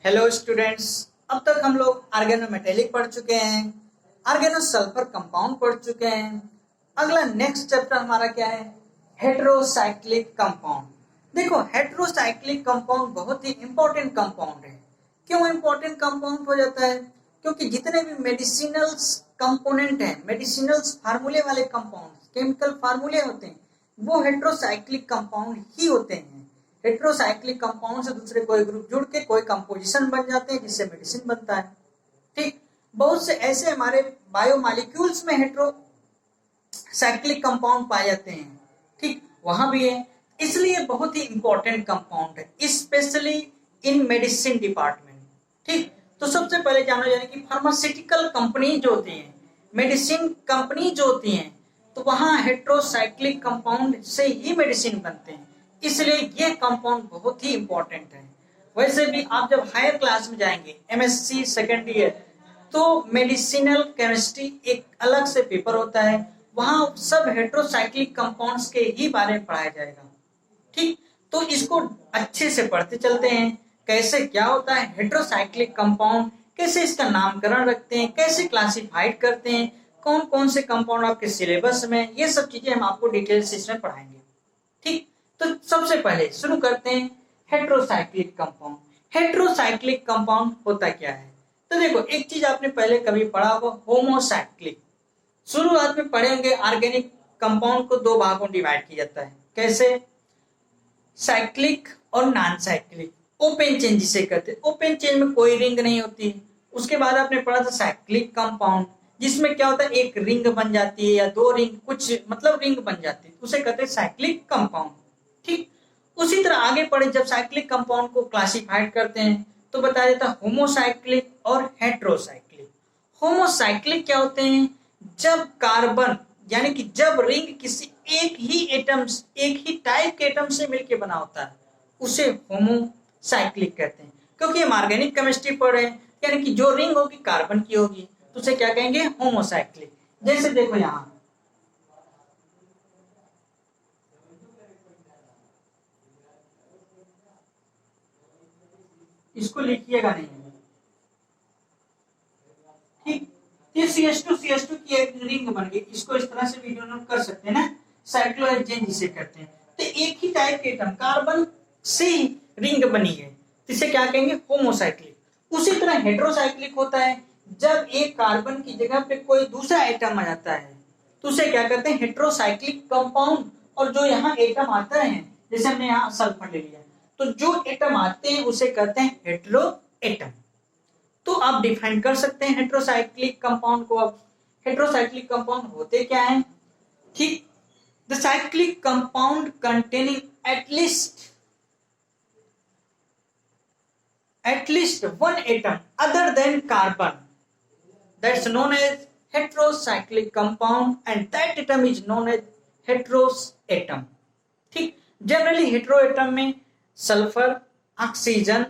Hello students, अब तक हम लोग ऑर्गेनोमेटेलिक पढ़ चुके हैं, ऑर्गेनोसल्फर कंपाउंड पढ़ चुके हैं। अगला नेक्स्ट चैप्टर हमारा क्या है? Heterocyclic compound. देखो, हेटेरोसाइक्लिक कंपाउंड बहुत ही इंपॉर्टेंट कंपाउंड है। क्यों इंपॉर्टेंट कंपाउंड हो जाता है? क्योंकि जितने भी मेडिसिनल्स कंपोनेंट हैं, मेडिसिनल्स फार्मूले वाले कंपाउंड, केमिकल फार्मूले होते हैं, वो हेटेरोसाइक्लिक कंपाउंड ही होते हैं। हेटेरोसाइक्लिक कंपाउंड से दूसरे कोई ग्रुप जुड़ के कोई कंपोजिशन बन जाते हैं जिससे मेडिसिन बनता है। ठीक, बहुत से ऐसे हमारे बायोमॉलिक्यूल्स में हेटेरोसाइक्लिक कंपाउंड पाए जाते हैं। ठीक, वहां भी है, इसलिए बहुत ही इंपॉर्टेंट कंपाउंड है, स्पेशली इन मेडिसिन डिपार्टमेंट। ठीक, तो सबसे पहले जाना जाए कि फार्मास्यूटिकल कंपनी जो होती है, मेडिसिन कंपनी जो होती है, तो वहां हेटेरोसाइक्लिक कंपाउंड से ही मेडिसिन बनते हैं, इसलिए ये कंपाउंड बहुत ही इंपॉर्टेंट है। वैसे भी आप जब हायर क्लास में जाएंगे, एमएससी सेकेंड ईयर, तो मेडिसिनल केमिस्ट्री एक अलग से पेपर होता है, वहां सब हेटेरोसाइक्लिक कंपाउंड्स के ही बारे में पढ़ाया जाएगा। ठीक, तो इसको अच्छे से पढ़ते चलते हैं, कैसे क्या होता है हेटेरोसाइक्लिक कंपाउंड, कैसे इसका नामकरण रखते हैं, कैसे क्लासिफाइड करते हैं, कौन कौन से कंपाउंड आपके सिलेबस में, ये सब चीजें हम आपको डिटेल्स इसमें पढ़ाएंगे। ठीक, तो सबसे पहले शुरू करते हैं हेटेरोसाइक्लिक कंपाउंड। हेटेरोसाइक्लिक कंपाउंड होता क्या है? तो देखो, एक चीज आपने पहले कभी पढ़ा होगा, होमोसाइक्लिक। शुरुआत में पढ़ेंगे ऑर्गेनिक कंपाउंड को दो भागों डिवाइड किया जाता है। कैसे? साइक्लिक और नॉन साइक्लिक। ओपन चेन जिसे कहते हैं, ओपन चेन में कोई रिंग नहीं होती। उसके बाद आपने पढ़ा था साइक्लिक कंपाउंड, जिसमें क्या होता है, एक रिंग बन जाती है या दो रिंग, कुछ मतलब रिंग बन जाती है, उसे कहते हैं साइक्लिक कंपाउंड। ठीक, उसी तरह आगे पढ़े, जब साइक्लिक कंपाउंड को क्लासिफाइड करते हैं तो बताया जाता है होमोसाइक्लिक और हेटेरोसाइक्लिक। होमोसाइक्लिक क्या होते हैं? जब कार्बन, यानी कि जब रिंग किसी एक ही एटम्स, एक ही टाइप के एटम से मिलकर बना होता है, उसे होमोसाइक्लिक कहते हैं। क्योंकि हम ऑर्गेनिक केमिस्ट्री पढ़ रहे हैं, यानी कि जो रिंग होगी कार्बन की होगी, तो उसे क्या कहेंगे? होमोसाइक्लिक। जैसे देखो यहां, इसको लिखिएगा नहीं, ठीक, ये CH2 की एक रिंग बन गई, इसको इस तरह से भी डिनोट कर सकते हैं ना, साइक्लोहेक्सेन जिसे कहते हैं। तो एक ही टाइप के एटम कार्बन से रिंग बनी है, तो इसे क्या कहेंगे? होमोसाइक्लिक। उसी तरह हेटेरोसाइक्लिक होता है, जब एक कार्बन की जगह पे कोई दूसरा एटम आ जाता है, तो उसे क्या कहते हैं? Heterocyclic compound. और जो यहाँ एटम आता है, जैसे हमने यहाँ सल्फर ले लिया, तो जो एटम आते हैं उसे कहते हैं हेटेरो एटम। तो आप डिफाइन कर सकते हैं हेटेरोसाइक्लिक कंपाउंड को। अब हेटेरोसाइक्लिक कंपाउंड होते क्या हैं? ठीक, the cyclic compound containing at least one atom other than carbon, that's known as heterocyclic compound, and that atom is known as heteroatom. ठीक, जनरली हेटेरोएटम में सल्फर, ऑक्सीजन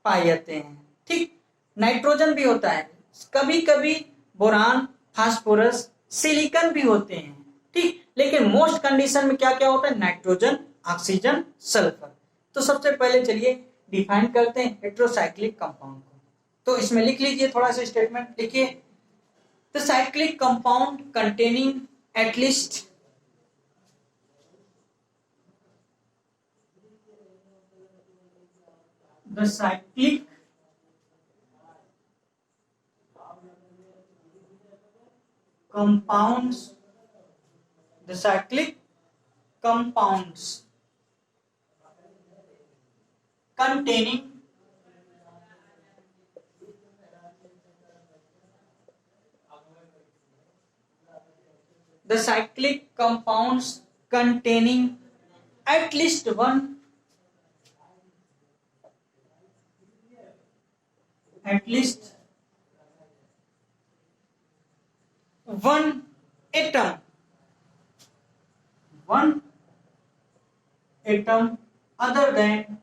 पाए जाते हैं। ठीक, नाइट्रोजन भी होता है, कभी कभी बोरान, फास्फोरस, सिलिकॉन भी होते हैं। ठीक, लेकिन मोस्ट कंडीशन में क्या क्या होता है? Nitrogen, oxygen, sulphur. तो सबसे पहले चलिए डिफाइन करते हैं हेटेरोसाइक्लिक कंपाउंड को। तो इसमें लिख लीजिए, थोड़ा सा स्टेटमेंट लिखिए। The cyclic compound containing at least the cyclic compounds the cyclic compounds containing the cyclic compounds containing at least one atom, one atom other than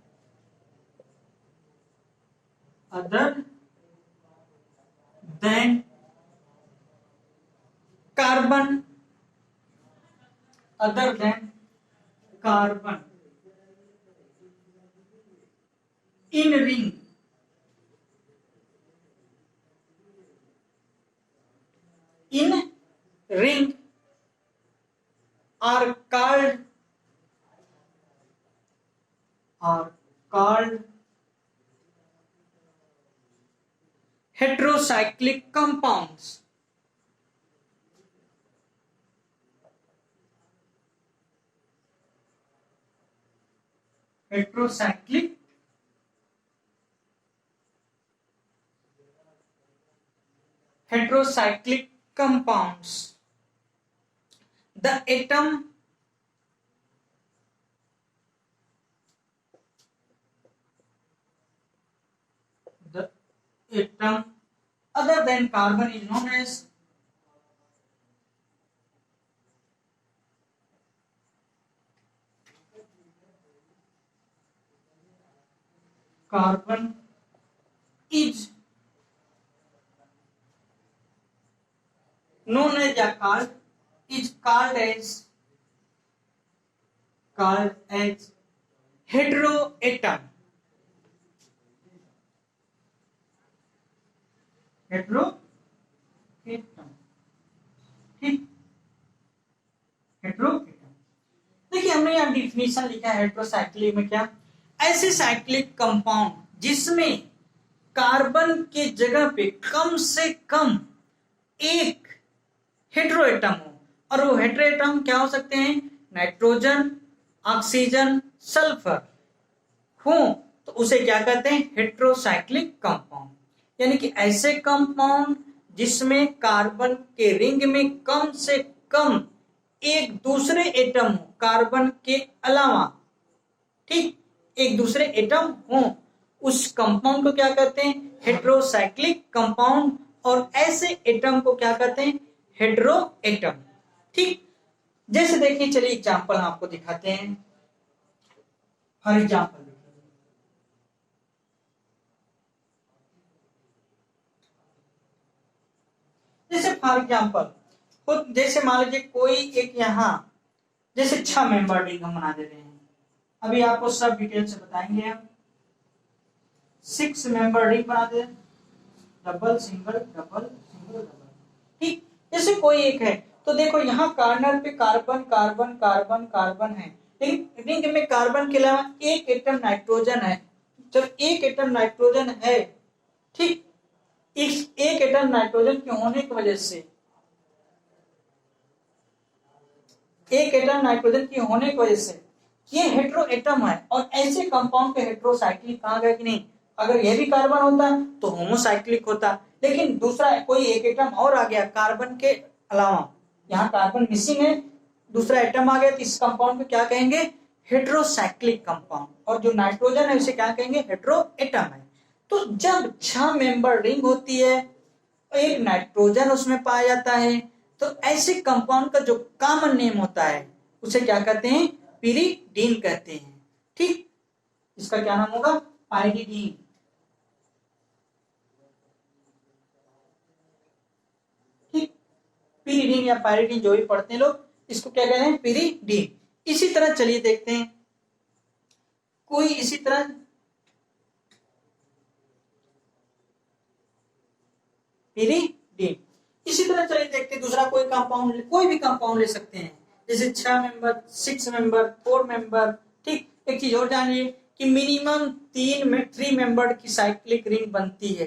carbon, in ring, ring are called heterocyclic compounds. Heterocyclic compounds. The atom other than carbon is known as carbon is known as called as heteroatom. Heteroatom, ठीक, heteroatom. देखिए हमने यहाँ definition लिखा है heterocyclic में, क्या ऐसे cyclic compound जिसमें कार्बन के जगह पे कम से कम एक हेटेरोएटम हो, और वो हेटेरोएटम क्या हो सकते हैं, नाइट्रोजन, ऑक्सीजन, सल्फर हो, तो उसे क्या कहते हैं, हेटेरोसाइक्लिक कंपाउंड। यानी कि ऐसे कंपाउंड जिसमें कार्बन के रिंग में कम से कम एक दूसरे एटम हो कार्बन के अलावा, ठीक, एक दूसरे एटम हो, उस कंपाउंड को क्या कहते हैं, हेटेरोसाइक्लिक कंपाउंड। और ऐसे एटम को क्या कहते हैं, हेटेरोएटम। ठीक, जैसे देखिए, चलिए एग्जांपल आपको दिखाते हैं। फॉर एग्जांपल जैसे मान लीजिए कोई एक यहाँ जैसे 6 मेंबर रिंग हम बना दे रहे हैं। अभी आपको सब डिटेल से बताएंगे हम। 6 मेंबर रिंग बना दे, double single double single double, ठीक। जैसे कोई एक है तो देखो यहाँ कार्नर पे कार्बन कार्बन कार्बन कार्बन है, लेकिन रिंग में कार्बन के अलावा एक एटम नाइट्रोजन है। जब एक एटम नाइट्रोजन है, ठीक, इस एक एटम नाइट्रोजन के होने की वजह से, एक एटम नाइट्रोजन की होने की वजह से ये हेटेरोएटम है। और ऐसे कंपाउंड के हेटेरोसाइक्लिक कहा गया कि नहीं, अगर ये भी कार्बन होता तो होमोसाइक्लिक होता, लेकिन दूसरा कोई एक एटम और आ गया कार्बन के अलावा, यहाँ कार्बन मिसिंग है, दूसरा एटम आ गया, तो इस कंपाउंड को क्या कहेंगे, हेटेरोसाइक्लिक कंपाउंड। और जो नाइट्रोजन है उसे क्या कहेंगे, हेटेरोएटम है। तो जब 6 मेंबर रिंग होती है, एक नाइट्रोजन उसमें पाया जाता है, तो ऐसे कंपाउंड का जो कॉमन नेम होता है उसे क्या कहते हैं, पिरिडीन कहते हैं। ठीक, इसका क्या नाम होगा, पाइरिडीन। ठीक, पिरिडीन या पाइरिडीन जो भी पढ़ते हैं लोग, इसको क्या कहते हैं, पिरिडीन। इसी तरह चलिए देखते हैं, कोई इसी तरह पिरिडीन। इसी तरह चलिए देखते हैं दूसरा कोई कंपाउंड, कोई भी कंपाउंड ले सकते हैं, जैसे 6 मेंबर, 6 मेंबर, 4 मेंबर। ठीक, एक चीज और जानिए कि मिनिमम 3 मेंबर की साइक्लिक रिंग बनती है,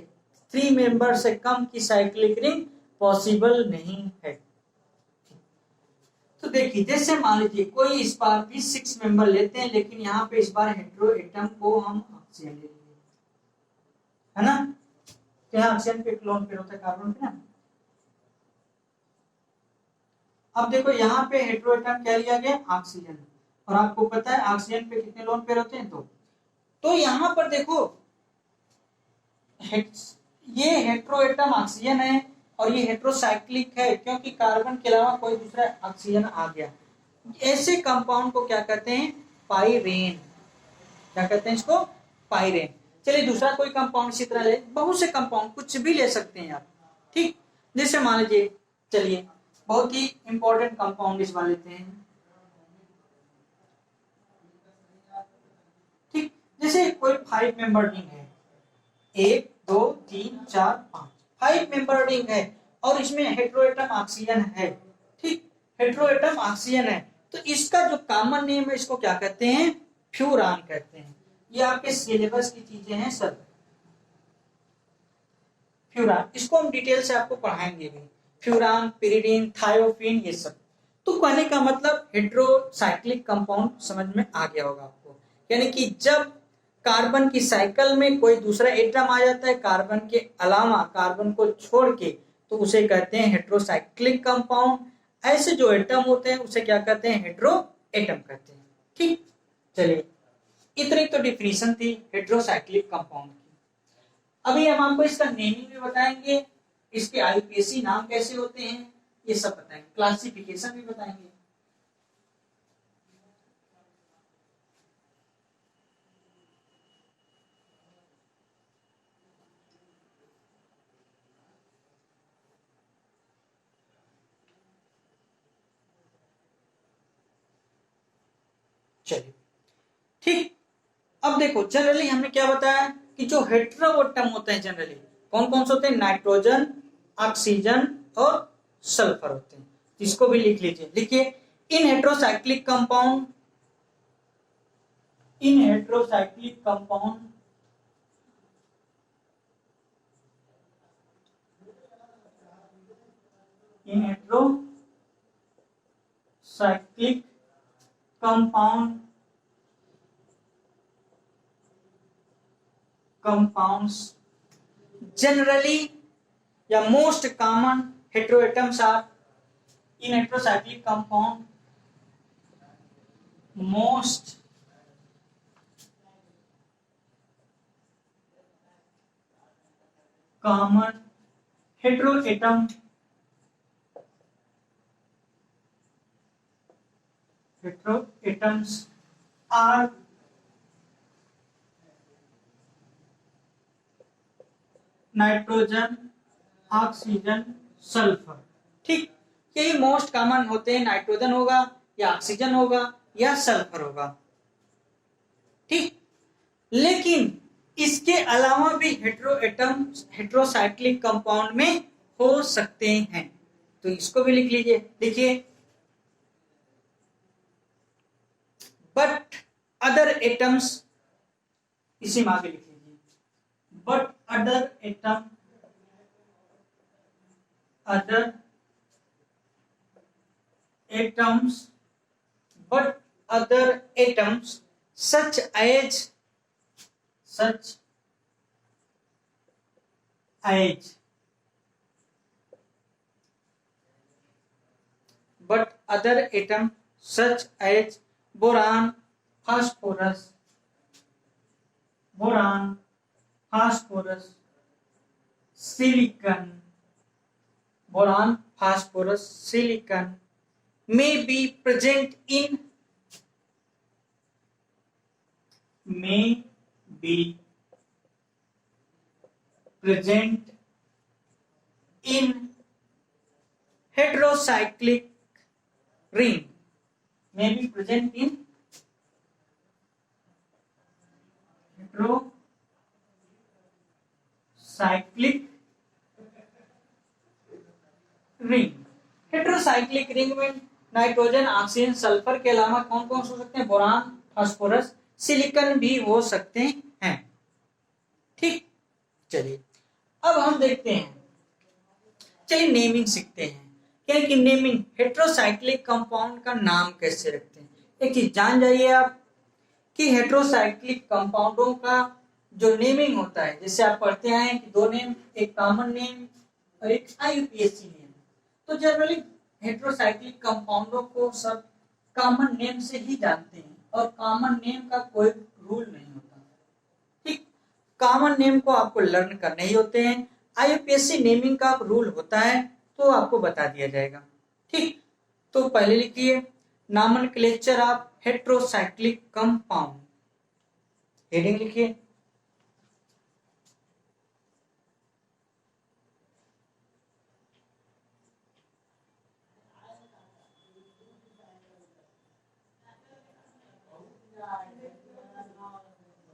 3 मेंबर से कम की साइक्लिक रिंग पॉसिबल नहीं है। तो देखिए, जैसे मान लीजिए कोई इस बार भी 6 मेंबर लेते हैं, लेकिन यहाँ पे इस बार हेटेरोएटम को हम ऑक्सीजन ले लेंगे, है ना, क्या ऑक्सीजन पे लोन पेयर होता है कार्बन पे ना। अब देखो यहाँ पे हेटेरोएटम क्या लिया गया, ऑक्सीजन, और आपको पता है ऑक्सीजन पे कितने लोन पेयर होते हैं, तो यहाँ पर देखो ये हेटेरोएटम ऑक्सीजन है और ये हेटेरोसाइक्लिक है, क्योंकि कार्बन के अलावा कोई दूसरा ऑक्सीजन आ गया। ऐसे कंपाउंड को क्या कहते हैं, पाइरेन। क्या कहते हैं इसको, पाइरेन। चलिए दूसरा कोई कंपाउंड इसी तरह ले, बहुत से कंपाउंड कुछ भी ले सकते हैं आप। ठीक, जैसे मान लीजिए, चलिए बहुत ही इंपॉर्टेंट कंपाउंड इस बार लेते हैं। ठीक, जैसे कोई 5 मेंबर रिंग है, 1 2 3 4 5 5 मेंबर रिंग है, और इसमें हेटेरोएटम ऑक्सीजन है। ठीक, हेटेरो एटम ऑक्सीजन है, तो इसका जो कॉमन नेम है इसको क्या कहते हैं, फ्यूरान कहते हैं। ये आपके सिलेबस की चीजें हैं सर। फ्यूरान, इसको हम डिटेल से आपको पढ़ाएंगे भी, फ्यूरान, पिरिडीन, थायोफिन, ये सब। तो कहने का मतलब हेटेरोसाइक्लिक कंपाउंड समझ में आ गया होगा आपको, यानी कि जब कार्बन की साइकिल में कोई दूसरा एटम आ जाता है कार्बन के अलावा, कार्बन को छोड़ के, तो उसे कहते हैं हेटेरोसाइक्लिक कंपाउंड। ऐसे जो एटम होते हैं उसे क्या कहते हैं, हेटेरो एटम कहते हैं। ठीक, चलिए इतनी तो डिफिनीशन थी हेटेरोसाइक्लिक कंपाउंड की। अभी हम आपको इसका नेमिंग भी बताएंगे, इसके आईयूपीएसी नाम कैसे होते हैं ये सब बताएंगे, क्लासिफिकेशन भी बताएंगे। चलिए ठीक, अब देखो जनरली हमने क्या बताया कि जो हेटेरो एटम होते हैं जनरली कौन कौन से होते हैं, नाइट्रोजन, ऑक्सीजन और सल्फर होते हैं। इसको भी लिख लीजिए, लिखिए in heterocyclic compound, in heterocyclic compound in heterocyclic compound compounds generally या most common heteroatoms are in heterocyclic compound, most common heteroatoms are nitrogen, oxygen, sulphur. ठीक, यही मोस्ट कॉमन होते हैं, नाइट्रोजन होगा या ऑक्सीजन होगा या सल्फर होगा। ठीक, लेकिन इसके अलावा भी हेटेरोएटम हेटेरोसाइक्लिक कंपाउंड में हो सकते हैं, तो इसको भी लिख लीजिए, देखिए बट अदर एटम्स, इसी में आगे लिख लीजिए, but other atoms but other atoms such as but other atoms such as boron, phosphorus, silicon, boron, phosphorus, silicon may be present in heterocyclic ring, may be present in heterocyclic ring। Heterocyclic ring में nitrogen, oxygen, sulphur के अलावा कौन कौन हो सकते हैं, boron, phosphorus, silicon भी हो सकते हैं। ठीक, चलिए अब हम देखते हैं, चलिए नेमिंग सीखते हैं, क्या कि नेमिंग हेटेरोसाइक्लिक कंपाउंड का नाम कैसे रखते हैं। एक चीज जान जाइए आप कि हेटेरोसाइक्लिक कंपाउंडों का जो नेमिंग होता है, जैसे आप पढ़ते आए कि दो नेम, एक कॉमन नेम और एक आईयूपीएसी नेम। तो जनरली हेटेरोसाइक्लिक कंपाउंडों को सब कॉमन नेम से ही जानते हैं और कॉमन नेम का कोई रूल नहीं होता। ठीक, कॉमन नेम को आपको लर्न करने ही होते हैं, आईयूपीएसी नेमिंग का रूल होता है तो आपको बता दिया जाएगा। ठीक, तो पहले लिखिए nomenclature of heterocyclic compound, heading लिखिए,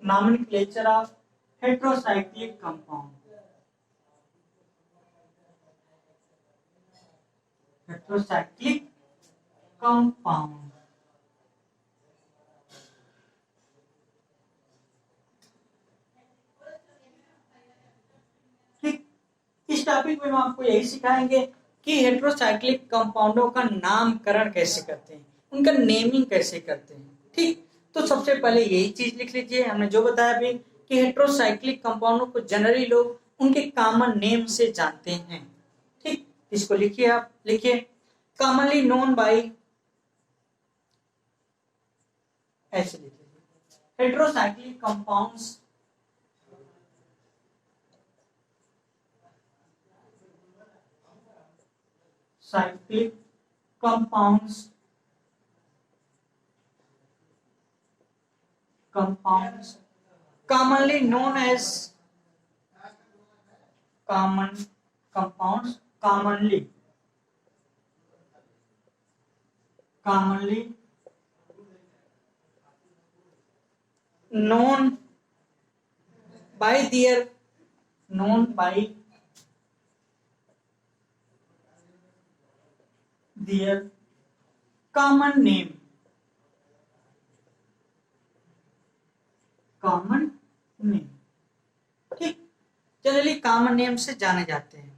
nomenclature of heterocyclic compound। Heterocyclic compound. ठीक, इस टॉपिक में हम आपको यही सिखाएंगे कि हेट्रोसाइक्लिक कंपाउंडों का नामकरण कैसे करते हैं, उनका नेमिंग कैसे करते हैं। ठीक, तो सबसे पहले यही चीज लिख लीजिए, हमने जो बताया अभी कि हेट्रोसाइक्लिक कंपाउंडों को जनरली लोग उनके कॉमन नेम से जानते हैं। ठीक, इसको लिखिए, आप लिखिए कॉमनली नोन बाय, ऐसे लिखिए heterocyclic compounds cyclic compounds commonly known as commonly known by their common name, ठीक, जनरली कॉमन नेम से जाने जाते हैं।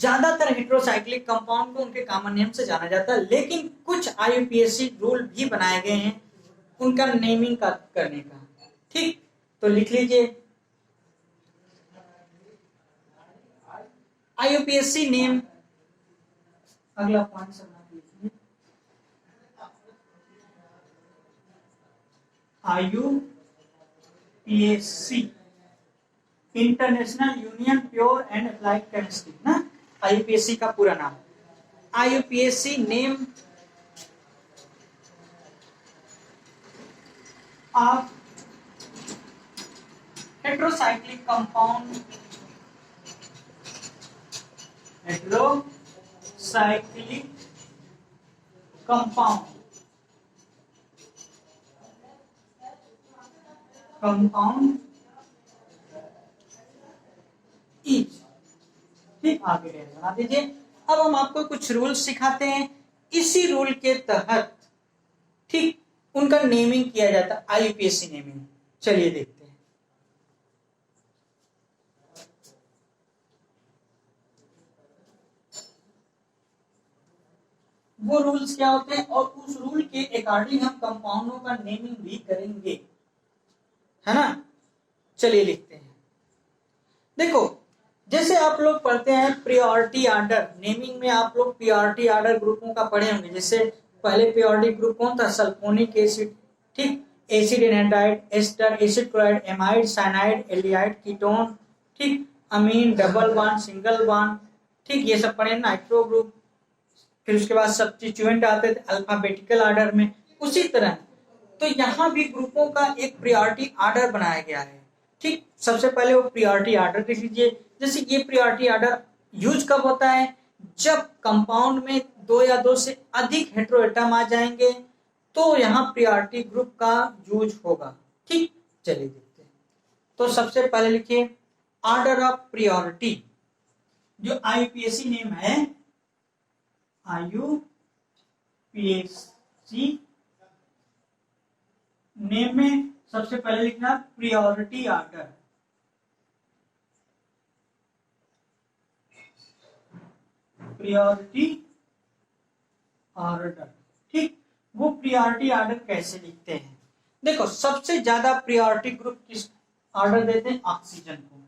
ज्यादातर हेट्रोसाइक्लिक कंपाउंड को उनके कॉमन नेम से जाना जाता है, लेकिन कुछ आईयूपीएसी रूल भी बनाए गए हैं उनका नेमिंग करने का। ठीक, तो लिख लीजिए आईयूपीएसी नेम, अगला पॉइंट लिखिए IUPAC international union pure and applied chemistry ना, आईयूपीएसी का पूरा नाम। IUPAC name of heterocyclic compound, heterocyclic compound is, ठीक, आगे बना दीजिए। अब हम आपको कुछ रूल सिखाते हैं, इसी रूल के तहत ठीक उनका नेमिंग किया जाता है, आईयूपीएसी नेमिंग। चलिए देखते हैं। वो रूल्स क्या होते हैं और उस रूल के अकॉर्डिंग हम कंपाउंडों का नेमिंग भी करेंगे, है ना। चलिए लिखते हैं। देखो, जैसे आप लोग पढ़ते हैं प्रियोरिटी ऑर्डर, नेमिंग में आप लोग प्रियोरिटी ऑर्डर ग्रुपों का पढ़े होंगे। जैसे पहले प्रियोरिटी ग्रुप कौन था, सल्फोनिक एसिड, ठीक, acid anhydride, ester, acid chloride, amide, cyanide, aldehyde, ketone, ठीक, amine, double bond, single bond, ठीक, ये सब पढ़े। नाइट्रो ग्रुप, फिर उसके बाद सब्स्टिट्यूएंट आते थे अल्फाबेटिकल ऑर्डर में। उसी तरह तो यहाँ भी ग्रुपों का एक प्रियोरिटी ऑर्डर बनाया गया है। ठीक, सबसे पहले वो प्रियोरिटी ऑर्डर देख लीजिए। जैसे ये प्रियोरिटी ऑर्डर यूज कब होता है, जब कंपाउंड में दो या दो से अधिक हेट्रोएटम आ जाएंगे तो यहाँ प्रियोरिटी ग्रुप का यूज होगा। ठीक, चलिए देखते हैं। तो सबसे पहले लिखिए ऑर्डर ऑफ प्रियोरिटी, जो आईयूपीएसी नेम है, आईयूपीएसी नेम में सबसे पहले लिखना प्रियोरिटी ऑर्डर। प्रियोरिटी ऑर्डर, ठीक, वो प्रियोरिटी ऑर्डर कैसे लिखते हैं। देखो, सबसे ज्यादा प्रियोरिटी ग्रुप किस ऑर्डर देते हैं, ऑक्सीजन को।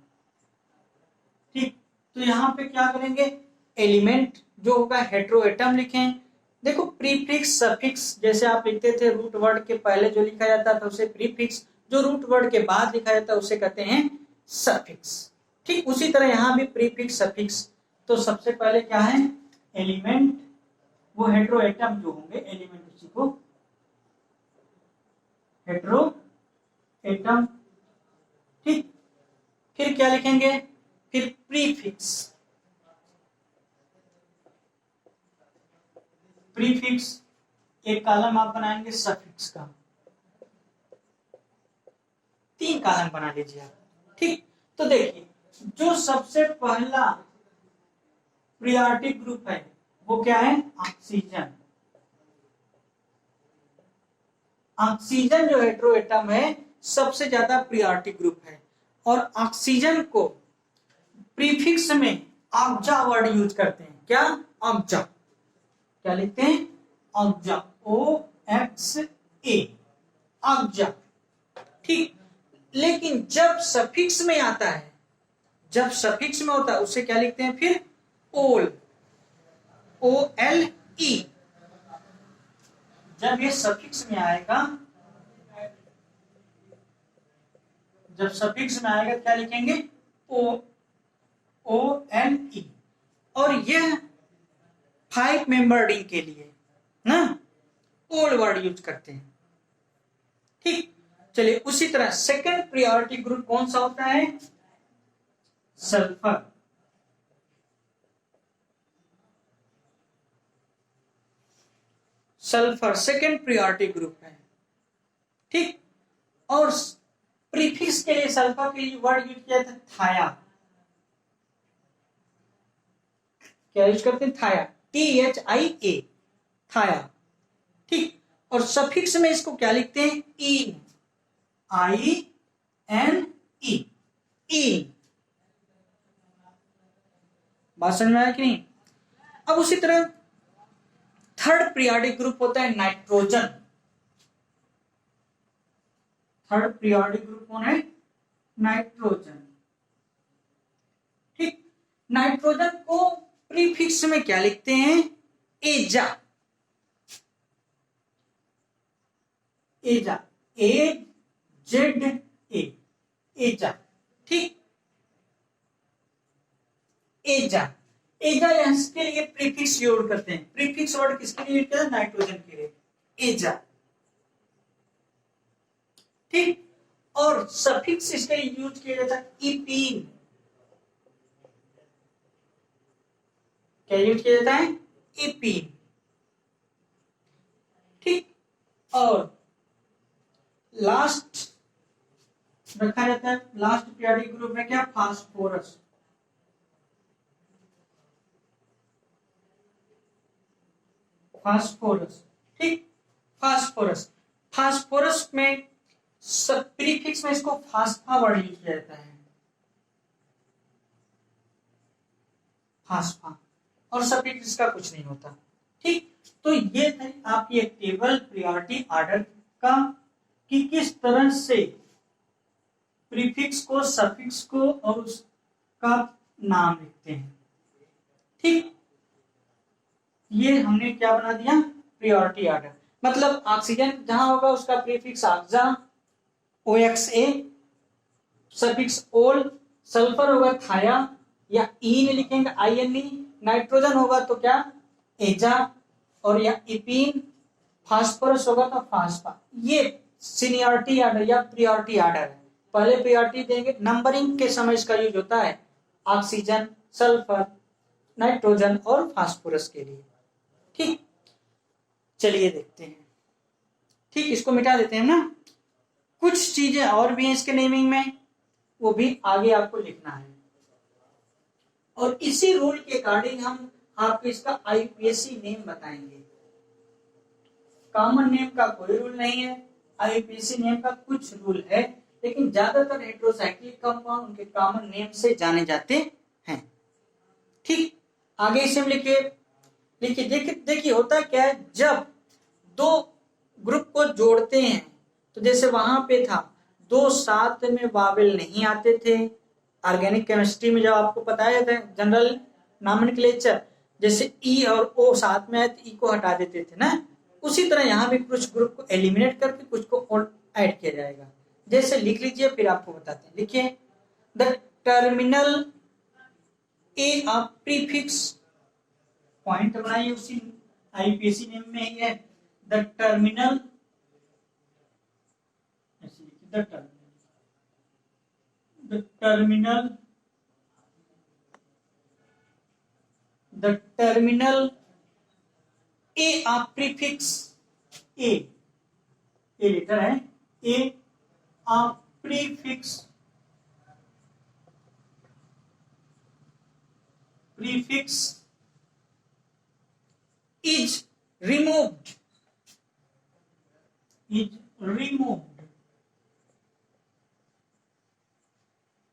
ठीक, तो यहाँ पे क्या करेंगे, एलिमेंट जो होगा हेट्रोएटम लिखें। देखो, प्रीफिक्स सफिक्स, जैसे आप लिखते थे रूट वर्ड के पहले जो लिखा जाता था उसे प्रीफिक्स, जो रूट वर्ड के बाद लिखा जाता है उसे कहते हैं सफिक्स। ठीक, उसी तरह यहाँ भी प्रीफिक्स सफिक्स। तो सबसे पहले क्या है, एलिमेंट, वो हेट्रोएटम जो होंगे, एलिमेंट उसी को हेट्रोएटम। ठीक, फिर क्या लिखेंगे, फिर प्रीफिक्स, प्रीफिक्स एक कॉलम आप बनाएंगे सफिक्स का, 3 कॉलम बना लीजिए आप। ठीक, तो देखिए जो सबसे पहला प्रियोरिटी ग्रुप है वो क्या है? ऑक्सीजन। ऑक्सीजन जो हेटेरोएटम है सबसे ज्यादा प्रियोरिटी ग्रुप है, और ऑक्सीजन को प्रीफिक्स में ऑक्जा वर्ड यूज करते हैं। क्या? ऑक्जा। क्या लिखते हैं? ऑक्जा, OXA, ऑक्जा। ठीक। लेकिन जब सफिक्स में आता है, जब सफिक्स में होता है उसे क्या लिखते हैं फिर? ओल, OLE। जब ये सफिक्स में आएगा, जब सफिक्स में आएगा क्या लिखेंगे? OLE। और यह 5 मेंबर रिंग के लिए ना ओल वर्ड यूज करते हैं। ठीक। चलिए, उसी तरह सेकंड प्रियोरिटी ग्रुप कौन सा होता है? Sulphur. Sulphur second priority group है। ठीक। और प्रीफिक्स के लिए सल्फर के लिए वर्ड यूज किया था थाया। क्या यूज करते हैं? थाया, THIA, थाया। ठीक। और सफिक्स में इसको क्या लिखते हैं? ईन, INE, ईन। बात समझ में आया कि नहीं? अब उसी तरह थर्ड पीरियोडिक ग्रुप होता है नाइट्रोजन। थर्ड पीरियोडिक ग्रुप कौन है? नाइट्रोजन। ठीक। नाइट्रोजन को प्रीफिक्स में क्या लिखते हैं? एजा, एजा, AZA, एजा। ठीक। एजा, एजा इसके लिए प्रीफिक्स यूज करते हैं। प्रीफिक्स वर्ड किसके लिए यूज करते हैं? नाइट्रोजन के लिए, एजा। ठीक। और सफिक्स इसके लिए यूज किया जाता है इपीन। क्या यूज किया जाता है? इपीन। ठीक। और लास्ट रखा जाता है, लास्ट पीरियोडिक ग्रुप में क्या? फास्फोरस। फास्फोरस। ठीक। फास्फोरस, फास्फोरस में प्रीफिक्स में इसको फास्फा वर्ड यूज किया जाता है, फास्फा। और सफिक्स इसका कुछ नहीं होता। ठीक। तो ये था आपकी एक टेबल प्रियोरिटी ऑर्डर का, कि किस तरह से प्रीफिक्स को, सफिक्स को और उसका नाम लिखते हैं। ठीक। ये हमने क्या बना दिया? Priority order. मतलब ऑक्सीजन जहां होगा उसका प्रीफिक्स ऑक्सा, OXA, सफिक्स ओल। सल्फर होगा थाया या ईन लिखेंगे, INE। नाइट्रोजन होगा तो क्या? एजा और या इपीन। फास्फोरस होगा तो फास्फा। ये सीनियरिटी ऑर्डर या प्रियोरिटी ऑर्डर है। पहले प्रियोरिटी देंगे, नंबरिंग के समय इसका यूज होता है ऑक्सीजन, सल्फर, नाइट्रोजन और फास्फोरस के लिए। ठीक। चलिए देखते हैं। ठीक, इसको मिटा देते हैं ना। कुछ चीजें और भी हैं इसके नेमिंग में, वो भी आगे आपको लिखना है। और इसी रूल के अकॉर्डिंग हम आपको इसका IUPAC नेम बताएंगे। कॉमन नेम का कोई रूल नहीं है, IUPAC नेम का कुछ रूल है, लेकिन ज्यादातर हेटेरोसाइक्लिक कंपाउंड उनके कॉमन नेम से जाने जाते हैं। ठीक। आगे इसे लिखिए, देखिए देखिए होता क्या है, जब दो ग्रुप को जोड़ते हैं तो जैसे वहां पे था दो साथ में वावेल नहीं आते थे। ऑर्गेनिक केमिस्ट्री में जब आपको बताया था जनरल नॉमेनक्लेचर, जैसे ई और ओ साथ में आए तो ई को हटा देते थे ना, उसी तरह यहाँ भी कुछ ग्रुप को एलिमिनेट करके कुछ को और ऐड किया जाएगा। जैसे लिख लीजिए, फिर आपको बताते हैं। लिखिए, the terminal A of prefix, point बनाइए उसी IUPAC नेम में ही है, the terminal, the terminal A of prefix A letter है, A of prefix prefix is removed, is removed,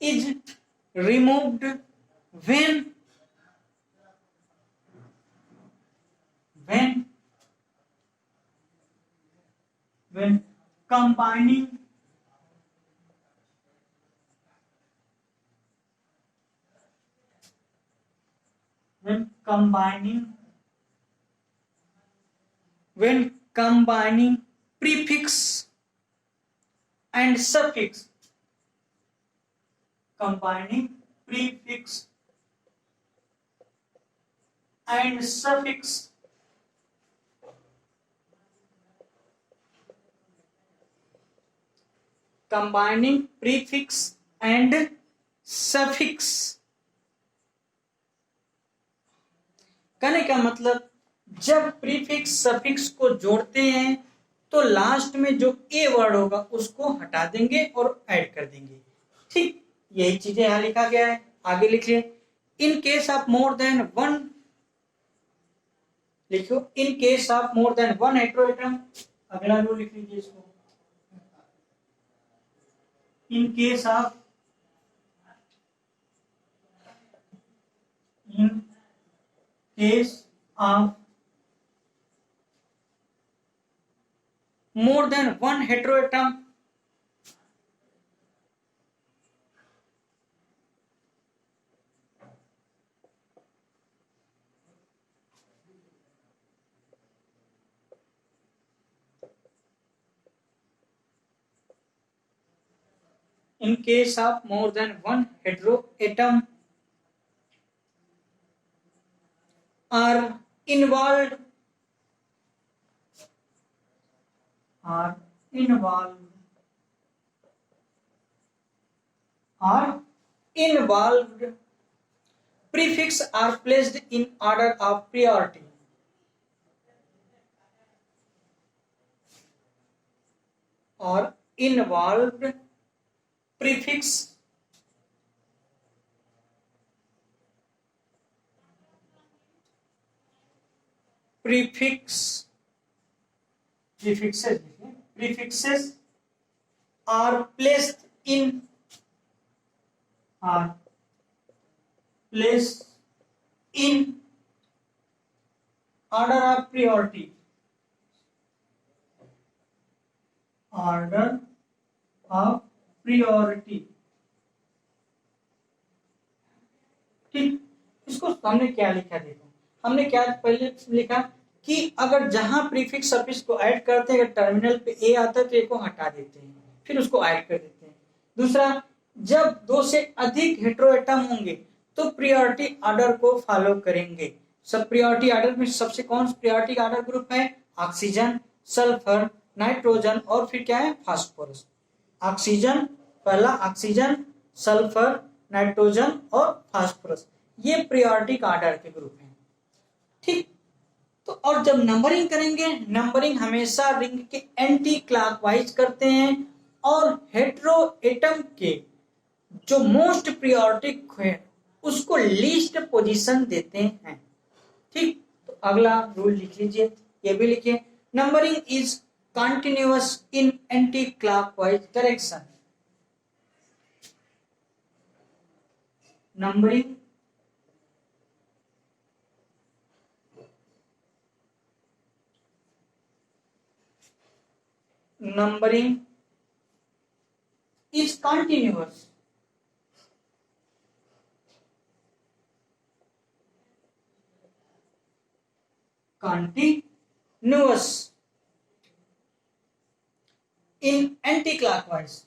is removed when when when combining when combining when combining prefix and suffix, combining prefix and suffix, combining prefix and suffix। कहने का मतलब जब prefix suffix को जोड़ते हैं तो last में जो ए वर्ड होगा उसको हटा देंगे और ऐड कर देंगे। ठीक यही चीजें यहां लिखा गया है। आगे लिखिए, in case of more than one, लिखो in case of more than one heteroatom. अगला रूल लिख लीजिए इसको, in case of more than one heteroatom, in case of more than one heteroatom are involved prefix are placed in order of priority, or involved prefix prefixes are placed in order of priority, order of priority। ठीक, इसको हमने क्या लिखा देखो, हमने क्या पहले लिखा कि अगर जहां प्रीफिक्स सफिक्स को ऐड करते हैं, अगर टर्मिनल पे ए आता है तो ए को हटा देते हैं, फिर उसको ऐड कर देते हैं। दूसरा, जब दो से अधिक हेटेरोएटम होंगे तो प्रियोरिटी ऑर्डर को फॉलो करेंगे। सब प्रियोरिटी ऑर्डर में सबसे कौन सा प्रियोरिटी ऑर्डर ग्रुप है? ऑक्सीजन, सल्फर, नाइट्रोजन और फिर क्या है? फास्फोरस। ऑक्सीजन, पहला ऑक्सीजन, सल्फर, नाइट्रोजन और फास्फोरस, ये प्रियोरिटी ऑर्डर के ग्रुप हैं। ठीक, तो और जब नंबरिंग करेंगे, नंबरिंग हमेशा रिंग के एंटी क्लॉकवाइज करते हैं और हेटेरोएटम के जो मोस्ट प्रियोरिटी है उसको लीस्ट पोजीशन देते हैं। ठीक, तो अगला रूल लिख लीजिए, ये भी लिखिए, numbering is continuous in anti clockwise direction. नंबरिंग is continuous in anti-clockwise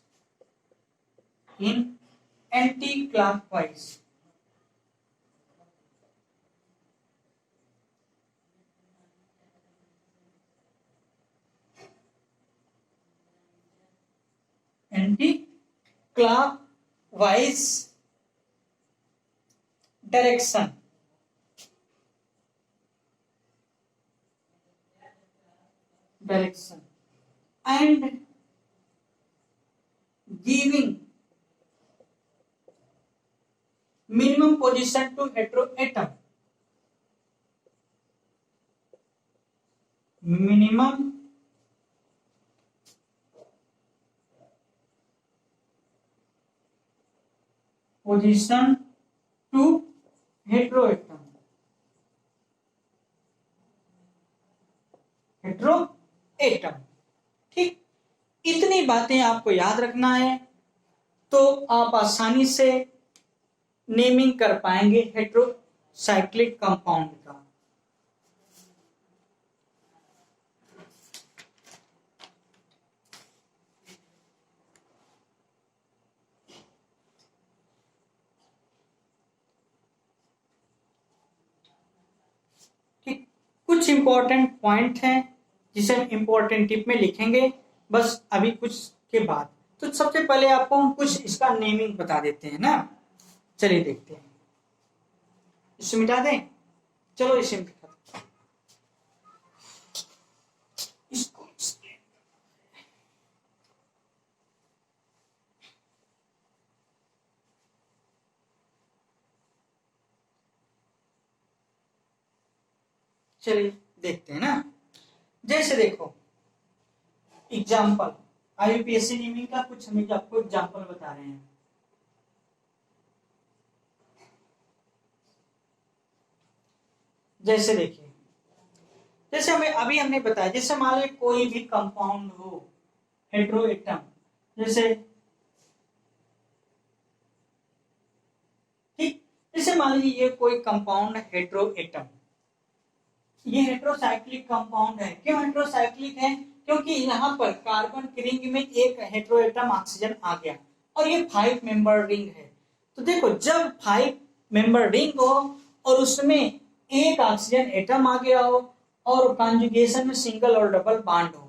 direction। And giving minimum position to hetero atom, minimum position to hetero atom, hetero atom. ठीक, इतनी बातें आपको याद रखना है तो आप आसानी से नेमिंग कर पाएंगे हेटेरोसाइक्लिक कंपाउंड का। ठीक, कुछ इंपॉर्टेंट पॉइंट हैं जिसे हम इंपॉर्टेंट टिप में लिखेंगे बस अभी कुछ के बाद। तो सबसे पहले आपको हम कुछ इसका नेमिंग बता देते हैं ना। चलिए देखते हैं, इसे मिटा दें, चलो इसे मिटा दें। इसको चलिए देखते हैं ना। जैसे देखो एग्जाम्पल, आईयूपीएससी नेमिंग का कुछ हम आपको एग्जाम्पल बता रहे हैं। जैसे देखिए, जैसे हमें अभी हमने बताया, जैसे मान लीजिए कोई भी कंपाउंड हो हेटेरो एटम, जैसे ठीक, जैसे मान लीजिए ये कोई कंपाउंड हेटेरो एटम, ये हेटेरोसाइक्लिक कंपाउंड है। क्यों हेटेरोसाइक्लिक है? क्योंकि यहाँ पर कार्बन की रिंग में एक हेटेरो एटम ऑक्सीजन आ गया और ये 5 मेंबर रिंग है। तो देखो जब 5 मेंबर रिंग हो और उसमें एक ऑक्सीजन एटम आ गया हो और कॉन्जुगेशन में सिंगल और डबल बॉन्ड हो,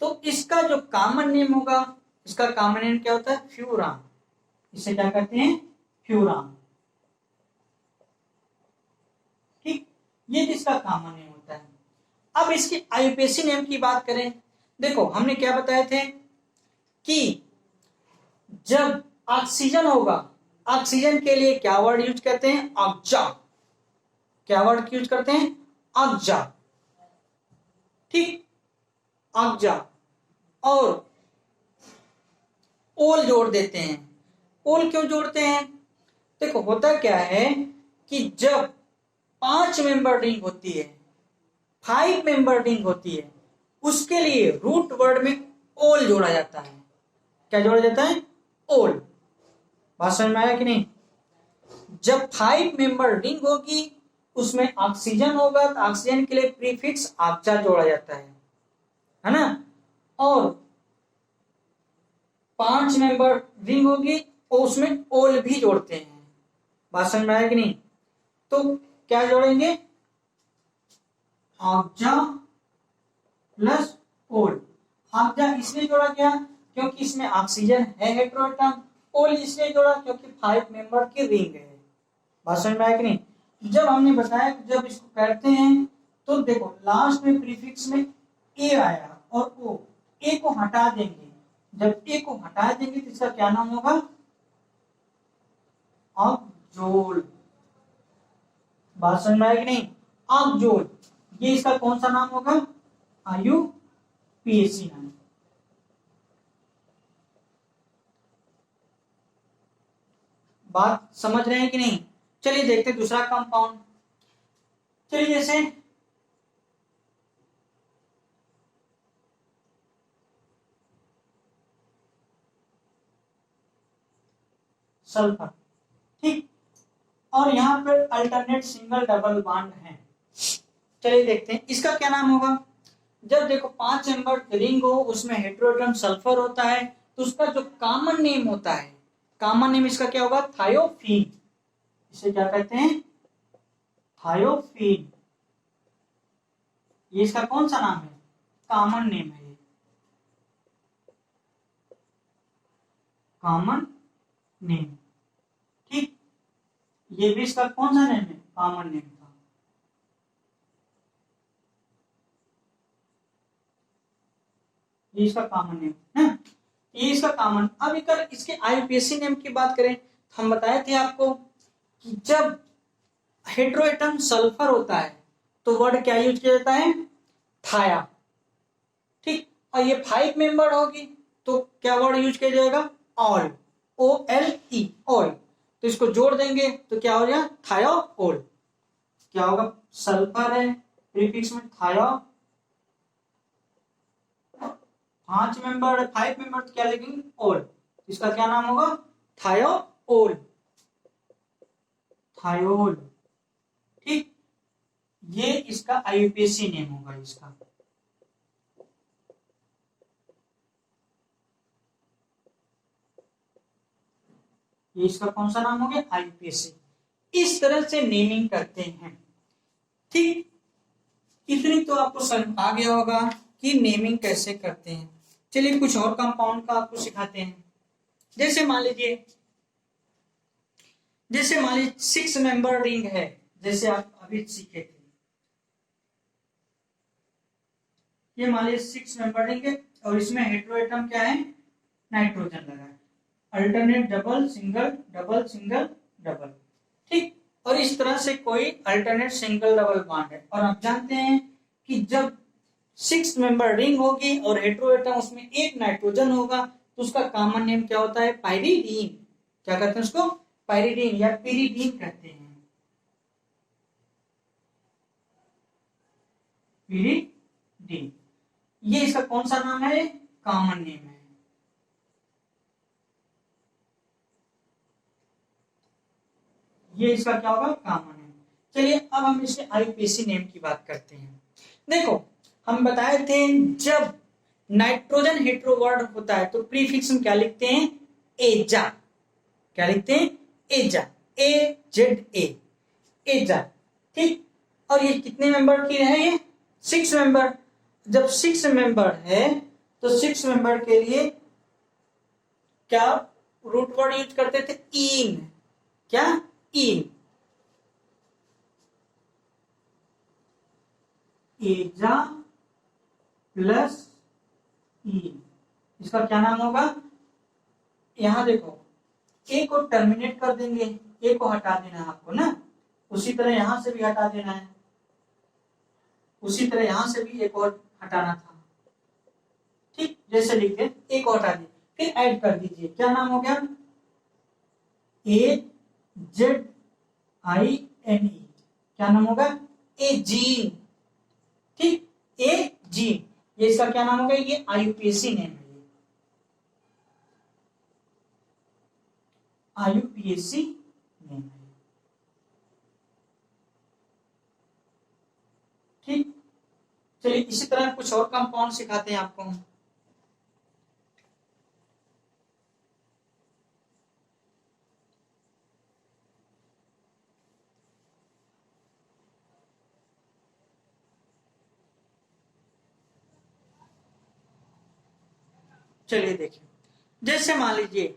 तो इसका जो कॉमन नेम होगा, इसका कॉमन नेम क्या होता है? फ्यूरान। इसे क्या कहते हैं? फ्यूरान। ठीक, ये इसका कॉमन नेम होता है। अब इसकी आईयूपीएसी नेम की बात करें, देखो हमने क्या बताए थे कि जब ऑक्सीजन होगा, ऑक्सीजन के लिए क्या वर्ड यूज करते हैं? ऑक्जा। क्या वर्ड यूज करते हैं? ऑक्जा। ठीक, ऑक्जा। और ओल जोड़ देते हैं। ओल क्यों जोड़ते हैं? देखो होता क्या है कि जब 5 मेंबर रिंग होती है, 5 मेंबर रिंग होती है, उसके लिए रूट वर्ड में ओल जोड़ा जाता है। क्या जोड़ा जाता है? ओल। बात समझ में आया कि नहीं? जब 5 मेंबर रिंग होगी उसमें ऑक्सीजन होगा तो ऑक्सीजन के लिए प्रीफिक्स ऑक्जा जोड़ा जाता है ना। और 5 मेंबर रिंग होगी और उसमें ओल भी जोड़ते हैं। बात समझ में आया कि नहीं? तो क्या जोड़ेंगे? ऑक्जा प्लस ओल। ऑक्जा इसलिए जोड़ा गया क्योंकि इसमें ऑक्सीजन है हेटेरो एटम, ओल इसलिए जोड़ा क्योंकि 5 मेंबर की रिंग है। बात समझ में आया कि नहीं? जब हमने बताया जब इसको करते हैं तो देखो लास्ट में प्रीफिक्स में ए आया और ओ, ए को हटा देंगे। जब ए को हटा देंगे तो इसका क्या नाम होगा? ऑक्जोल। बात समझ में आया कि नहीं? ऑक्जोल, ये इसका कौन सा नाम होगा? आईयूपीएसी नाम। बात समझ रहे हैं कि नहीं? चलिए देखते हैं दूसरा कंपाउंड। चलिए जैसे सल्फर। ठीक, और यहां पर अल्टरनेट सिंगल डबल बॉन्ड है। चलिए देखते हैं इसका क्या नाम होगा। जब देखो 5 मेंबर रिंग हो उसमें हेटेरो एटम सल्फर होता है तो उसका जो कॉमन नेम होता है, कॉमन नेम इसका क्या होगा? थायोफीन। इसे क्या कहते हैं? थायोफीन। ये इसका कौन सा नाम है? कॉमन नेम है, कॉमन नेम। ठीक, ये भी इसका कौन सा नेम है? कॉमन नेम था। ये इसका कॉमन नेम है, ये इसका कॉमन। अब अगर इसके आईयूपीएसी नेम की बात करें तो हम बताए थे आपको कि जब हेट्रोएटम सल्फर होता है तो वर्ड क्या यूज किया जाता है? थाया। ठीक, और ये 5 मेंबर होगी तो क्या वर्ड यूज किया जाएगा? All, OLE, all. तो इसको जोड़ देंगे तो क्या हो जाएगा? थायोल। क्या होगा? सल्फर है, प्रीफिक्स में थायो, 5 मेंबर, 5 मेंबर तो क्या लिखेंगे? ओल। इसका क्या नाम होगा? Thiol, thiol. ठीक, ये इसका IUPAC नेम होगा इसका। ये इसका कौन सा नाम हो गया? IUPAC। इस तरह से नेमिंग करते हैं। ठीक, इतनी तो आपको समझ आ गया होगा कि नेमिंग कैसे करते हैं। चलिए कुछ और कंपाउंड का आपको सिखाते हैं। जैसे मान लीजिए 6 मेंबर रिंग है, जैसे आप अभी सीखे थे। ये मान लीजिए 6 मेंबर रिंग है और इसमें हेट्रोएटम क्या है? नाइट्रोजन लगा है। Alternate double single double single double. ठीक, और इस तरह से कोई अल्टरनेट सिंगल डबल बॉन्ड है। और आप जानते हैं कि जब 6 मेंबर रिंग होगी और हेट्रोएटम उसमें एक नाइट्रोजन होगा तो उसका कॉमन नेम क्या होता है? पाइरीडीन। क्या कहते हैं उसको? पाइरीडीन या पिरीडीन कहते हैं। पिरीडीन, ये इसका कौन सा नाम है? कॉमन नेम है। ये इसका क्या होगा? Common name. चलिए अब हम इसके IUPAC नेम की बात करते हैं। देखो, हम बताए थे जब नाइट्रोजन हेट्रोवर्ड होता है तो प्रीफिक्स में क्या लिखते हैं? एजा। क्या लिखते हैं? एजा, AZA, एजा। ठीक, और ये कितने मेंबर की है? ये 6 मेंबर। जब 6 मेंबर है तो 6 मेंबर के लिए क्या रूट वर्ड यूज करते थे? इन। क्या? इन। एजा प्लस इन, इसका क्या नाम होगा? यहां देखो, ए को टर्मिनेट कर देंगे, ए को हटा देना है आपको ना, उसी तरह यहां से भी हटा देना है, उसी तरह यहां से भी एक और हटाना था। ठीक, जैसे लिखते एक और हटा दिए, फिर ऐड कर दीजिए, क्या नाम हो गया? AZINE, क्या नाम होगा? ए जीन। ठीक, ए जीन, ये इसका क्या नाम होगा? ये IUPAC नेम है। IUPAC नेम है। ठीक, चलिए इसी तरह कुछ और कंपाउंड सिखाते हैं आपको हम। चलिए देखिए, जैसे मान लीजिए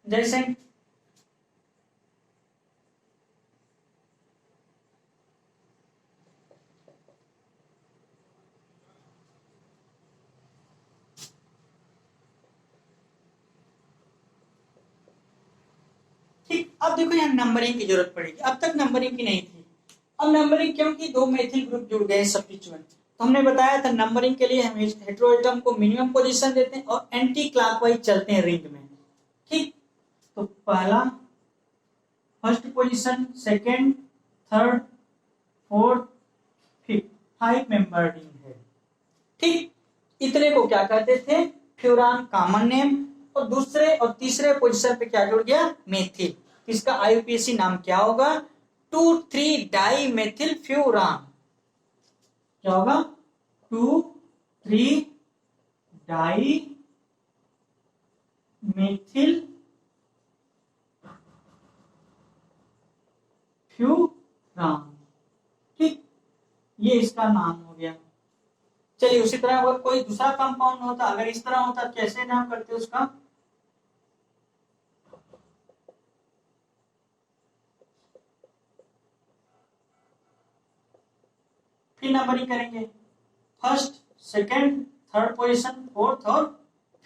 जैसे ठीक, अब देखो यहाँ नंबरिंग की जरूरत पड़ेगी, अब तक नंबरिंग की नहीं थी। अब नंबरिंग क्योंकि दो मेथिल ग्रुप जुड़ गए सब्स्टिट्यूएंट, तो हमने बताया था नंबरिंग के लिए हम हेट्रोएटम को मिनिमम पोजीशन देते हैं और एंटी क्लॉकवाइज चलते हैं रिंग में। ठीक, तो पहला first position, second, third, fourth, fifth, 5 member ring है। ठीक, इतने को क्या कहते थे? Furan, common name. और दूसरे और तीसरे पोजीशन पे क्या जुड़ गया? मेथिल। इसका IUPAC नाम क्या होगा? 2,3 डाइमेथिल फ्यूरान। क्या होगा? 2,3 डाई मेथिल फ्यूरान। ठीक, ये इसका नाम हो गया। चलिए उसी तरह अगर कोई दूसरा कंपाउंड होता, अगर इस तरह होता, कैसे नाम करते उसका? फिर नंबरिंग करेंगे, first, second, third position, fourth और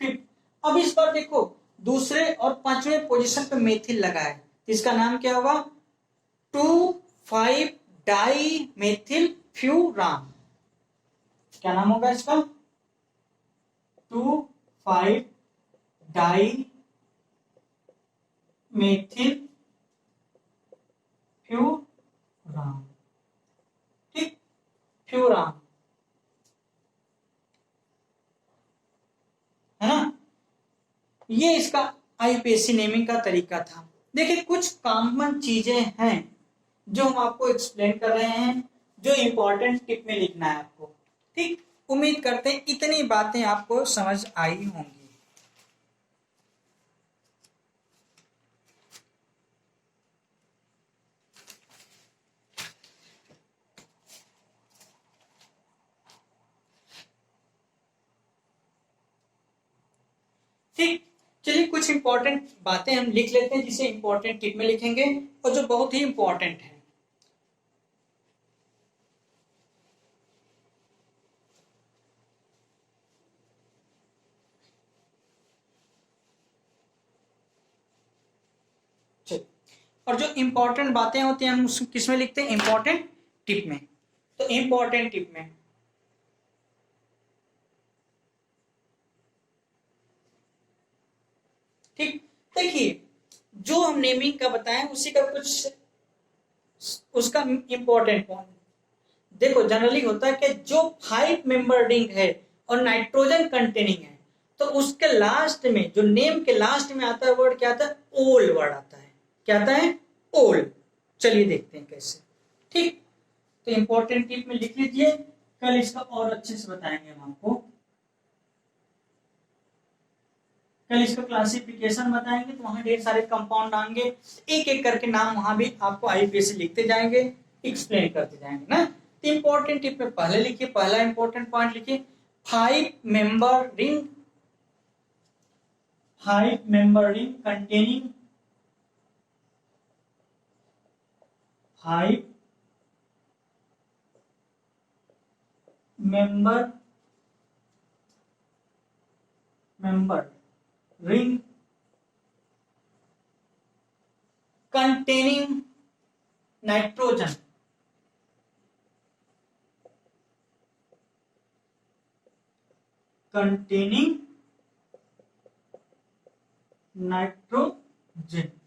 फिफ्थ। अब इस बार देखो दूसरे और पांचवें पोजीशन पे मेथिल लगा है, इसका नाम क्या होगा? 2,5 डाई मेथिल फ्यूरान। क्या नाम होगा इसका? 2,5 डाई मेथिल फ्यूरान। ठीक, फ्यूरान है ना। ये इसका आईपीएससी नेमिंग का तरीका था। देखिए कुछ कॉमन चीजें हैं जो हम आपको एक्सप्लेन कर रहे हैं, जो इंपॉर्टेंट टिप में लिखना है आपको। ठीक, उम्मीद करते हैं इतनी बातें आपको समझ आई होंगी। ठीक, चलिए कुछ इंपॉर्टेंट बातें हम लिख लेते हैं जिसे इंपॉर्टेंट टिप में लिखेंगे और जो बहुत ही इंपॉर्टेंट है। और जो इंपॉर्टेंट बातें होती हैं हम किस में लिखते हैं? इंपॉर्टेंट टिप में। तो इंपॉर्टेंट टिप में ठीक, देखिए जो हम नेमिंग का बताएं उसी का कुछ उसका इंपॉर्टेंट पॉइंट देखो। जनरली होता है कि जो 5 मेंबर रिंग है और नाइट्रोजन कंटेनिंग है तो उसके लास्ट में, जो नेम के लास्ट में आता है वर्ड क्या आता है? ओल वर्ड आता है। क्या आता है? ओल। चलिए देखते हैं कैसे। ठीक, तो इंपॉर्टेंट टिप में लिख लीजिए, कल इसका और अच्छे से बताएंगे हम आपको। कल इसका क्लासिफिकेशन बताएंगे तो वहां ढेर सारे कंपाउंड आएंगे, एक एक करके नाम वहां भी आपको आईपीएससी लिखते जाएंगे, एक्सप्लेन करते जाएंगे ना। तो इंपॉर्टेंट टिप में पहले लिखिए, पहला इंपॉर्टेंट पॉइंट लिखिए 5 member ring, 5 member ring containing 5 member ring containing nitrogen,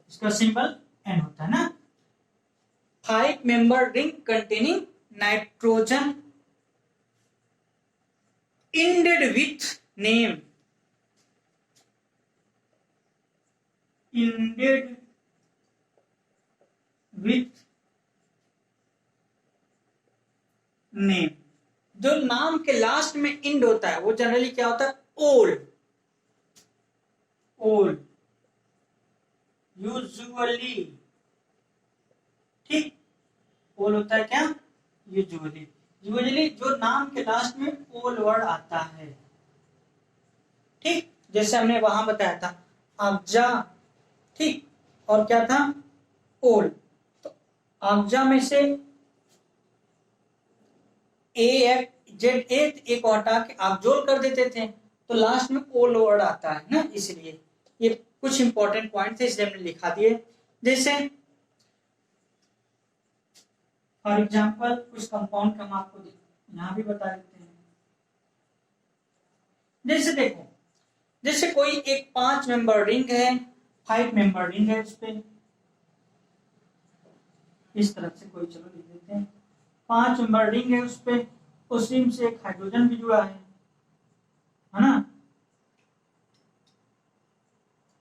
इसका सिंबल एन होता है ना। 5 member ring containing nitrogen ended with name, ended with name. जो नाम के लास्ट में इंड होता है वो जनरली क्या होता है? ओल। ओल यूजुअली, ठीक, ओल होता है क्या? यूजुअली। यूजुअली जो नाम के लास्ट में ओल वर्ड आता है। ठीक, जैसे हमने वहां बताया था अब्जा, ठीक, और क्या था? ओल। तो अब्जा में से जेड एक हटा के आप जोल कर देते थे तो लास्ट में ओल वर्ड आता है ना, इसलिए ये कुछ इंपॉर्टेंट पॉइंट थे इसलिए हमने लिखा दिए। जैसे फॉर एग्जांपल कुछ कंपाउंड का हम आपको यहां भी बता देते हैं। जैसे देखो, जैसे कोई एक 5 मेंबर रिंग है, 5 मेंबर रिंग है, उस पे इस तरफ से कोई, चलो लिख देते हैं 5 मेंबर रिंग है, उस पे उस रिंग से एक हाइड्रोजन भी जुड़ा है ना।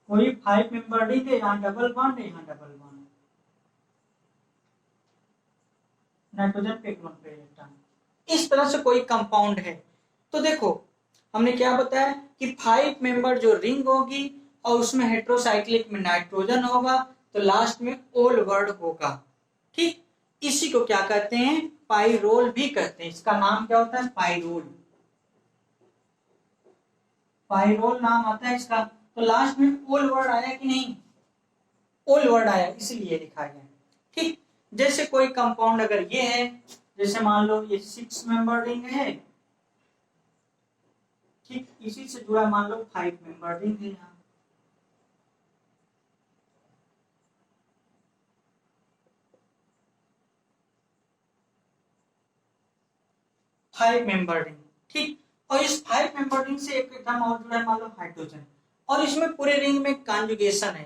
कोई 5 मेंबर रिंग है, यहाँ डबल बॉन्ड है, यहाँ डबल बॉन्ड, नाइट्रोजन पे पे इलेक्ट्रॉन, इस तरह से कोई कंपाउंड है। तो देखो हमने क्या बताया कि 5 मेंबर जो रिंग होगी और उसमें हेट्रोसाइक्लिक में नाइट्रोजन होगा तो लास्ट में ओल वर्ड होगा। ठीक, इसी को क्या कहते हैं? पाइरोल भी कहते हैं। इसका नाम क्या होता है? पाइरोल। पाइरोल नाम आता है इसका। तो लास्ट में ओल वर्ड आया कि नहीं? ओल वर्ड आया, इसलिए लिखा गया। ठीक, जैसे कोई कंपाउंड अगर ये है, जैसे मान लो ये 6 मेंबर रिंग है ठीक, इसी से जुड़ा मान लो 5 मेंबर रिंग है यहाँ। फाइव मेंबर रिंग, ठीक। और इस 5 मेंबर रिंग से एक एटम और जुड़ा है मान लो हाइड्रोजन, और इसमें पूरे रिंग में कॉन्जुगेशन है।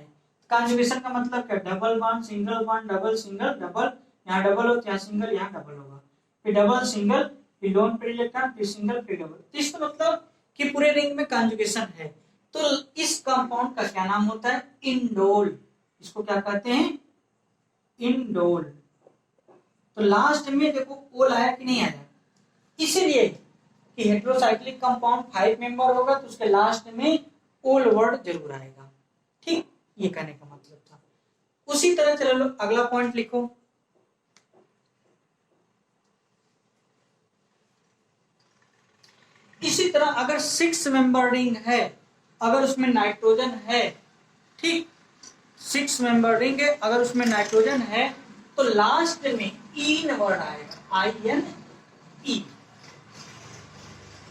कॉन्जुगेशन का मतलब क्या, double bond, single bond, double single double, यहाँ डबल हो तो यहाँ सिंगल, यहाँ डबल होगा, फिर डबल सिंगल, फिर लोन पेयर इलेक्ट्रॉन, फिर सिंगल, फिर डबल। तो इसका मतलब कि पूरे रिंग में कॉन्जुगेशन है। तो इस कंपाउंड का क्या नाम होता है, इंडोल। इसको क्या कहते हैं, इंडोल। तो लास्ट में देखो ओल आया कि नहीं आया, इसीलिए कि हेटेरोसाइक्लिक कंपाउंड 5 मेंबर होगा तो उसके लास्ट में ओल वर्ड जरूर आएगा। ठीक, ये कहने का मतलब था। उसी तरह चलो अगला पॉइंट लिखो। इसी तरह अगर 6 मेंबर रिंग है, अगर उसमें नाइट्रोजन है, ठीक, 6 मेंबर रिंग है, अगर उसमें नाइट्रोजन है तो लास्ट में इन वर्ड आएगा, INE।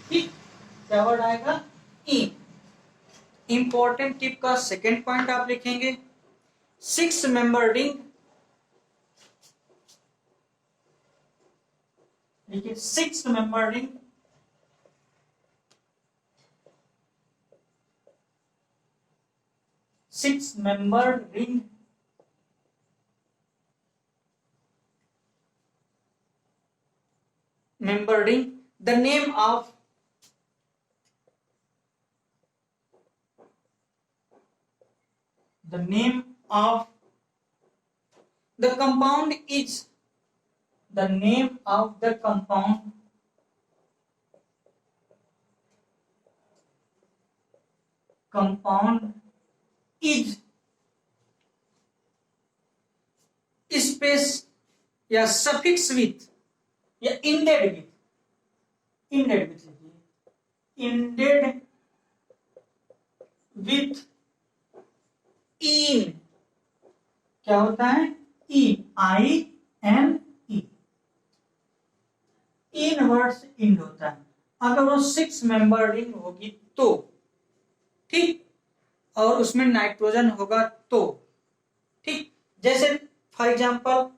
ठीक, क्या वर्ड आएगा, इन। इंपॉर्टेंट टिप का सेकेंड पॉइंट आप लिखेंगे, 6 मेंबर रिंग, देखिए 6 member ring, six member ring the name of the compound is, the name of the compound is space या सफिक्स विथ या इंडेड विथ, इंडेड विथ लिखिए, ended with इन। क्या होता है, इन, INE। इन word से इंड होता है अगर वो 6 मेंबर रिंग होगी तो, ठीक, और उसमें नाइट्रोजन होगा तो, ठीक। जैसे फॉर एग्जांपल